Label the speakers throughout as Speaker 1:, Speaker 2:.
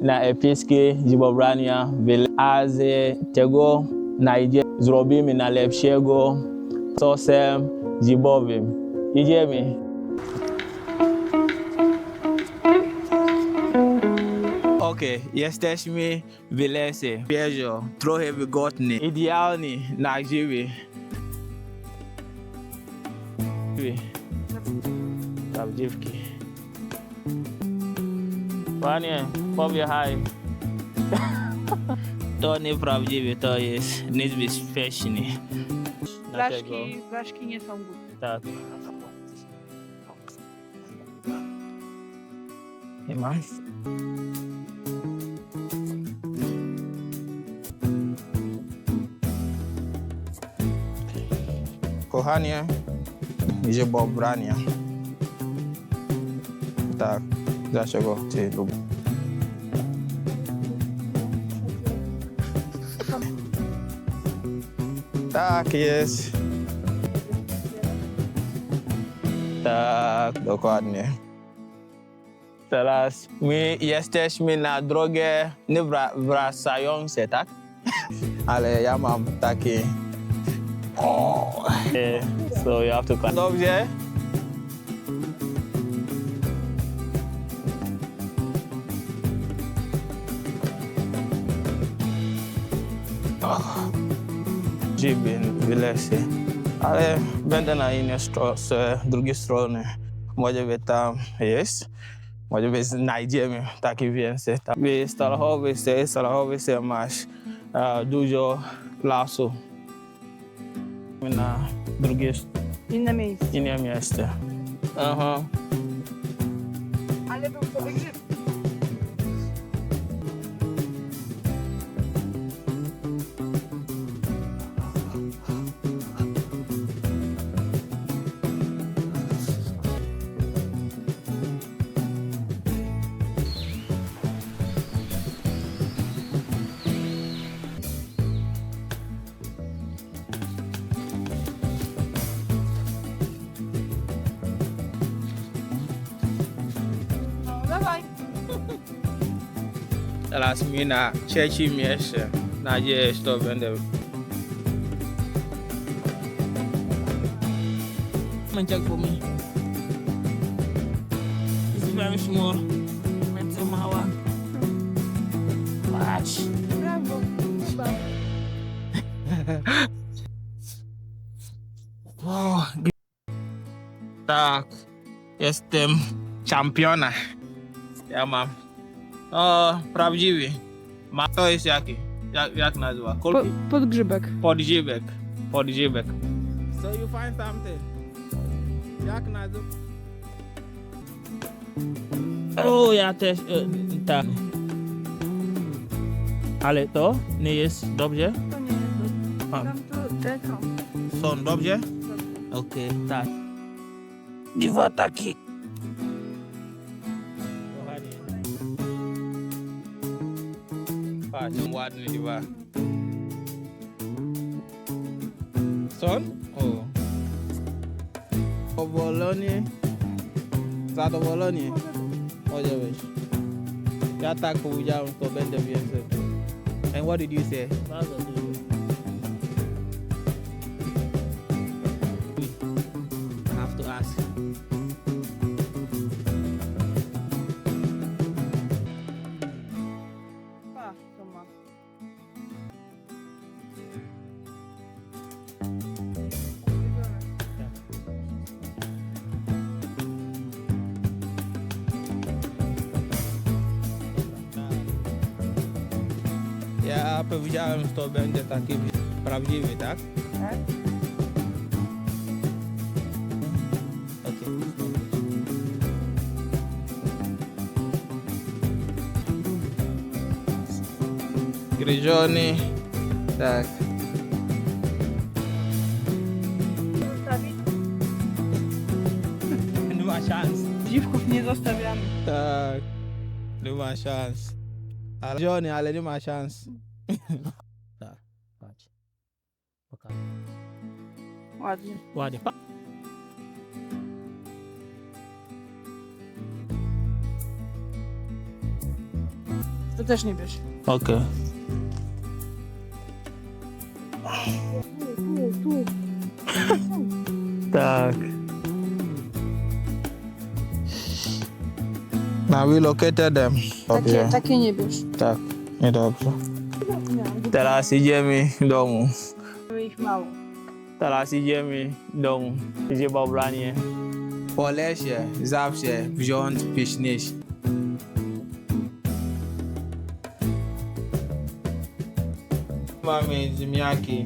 Speaker 1: Na epickie grzybobrania wylazy tego zrobimy najlepszego sosem grzybowym. Idziemy. Okej, jesteśmy w lesie. Świeżo, trochę wygodnie. Idealnie na grzyby. Prawdziwki. Panie, powie haj. To nieprawdziwe, to jest niebezpieczne.
Speaker 2: Blaszki nie są głupie.
Speaker 1: Tak. Nie ma. Kochanie, grzybobranie. Tak, dlaczego Cię lubię? Tak jest. Tak, dokładnie. Teraz my jesteśmy na drogę niewracającej, tak? Ale ja mam taki... So you have to... Dobrze? Grzyby w lesie, ale będę na innej drugiej stronie. Może by tam jest, może by znajdziemy takie więcej. W Stalochowice masz dużo lasu. Na drugie inne miejsce. Aha.
Speaker 2: Ale był to grzyb.
Speaker 1: Teraz mi na trzecim miejsce. Nadzieję, że to będę. Męciak po mi. It's very small. It's mała. Patrz.
Speaker 2: Brawo.
Speaker 1: Tak. Jestem czempiona. Ja mam. O, prawdziwy. Ma to jest jaki? Jak nazywa? Kulki?
Speaker 2: Podgrzybek.
Speaker 1: Podgrzybek. So you find something. Jak nazywa? O, ja też. Tak. Ale to nie jest dobrze?
Speaker 2: To nie jest dobrze. Tam to te są.
Speaker 1: Są dobrze? Okej, tak. Dwa taki. Patrz, ładny chyba. Son? O. Zadowolony. Może być. Ja tak powiedziałem, to będę więcej. And what did you say? Bardzo dużo. I have to ask.
Speaker 2: To ma.
Speaker 1: Ja powiedziałem, że to będzie taki prawdziwy, tak?
Speaker 2: Tak?
Speaker 1: Gryziony, tak.
Speaker 2: Zostawić?
Speaker 1: Nie ma szans.
Speaker 2: Dziwków nie zostawiamy.
Speaker 1: Tak, nie ma szans. Gryziony, ale nie ma szans. Tak, patrz. Pokażę.
Speaker 2: Ładnie.
Speaker 1: Ładnie.
Speaker 2: To też nie bierz.
Speaker 1: Okej.
Speaker 2: Tu.
Speaker 1: Tak. Now we located them.
Speaker 2: Takie nie bierz.
Speaker 1: Tak, niedobrze. Teraz idziemy do domu.
Speaker 2: Mamy ich mało.
Speaker 1: Teraz idziemy do domu. Grzybobranie. Po lesie zawsze wziąć pyszność. Mamy ziemniaki.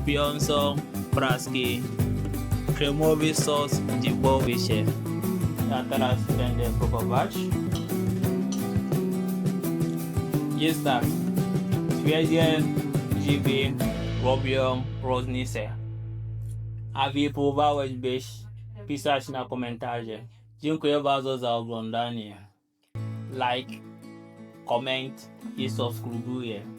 Speaker 1: Chrupiące placki, kremowy sos grzybowy się. Ja teraz będę próbować. Jest tak, świeże grzyby robią różnicę. A wy próbowałeś byś pisać na komentarze. Dziękuję bardzo za oglądanie. Like, comment i subskrybuję.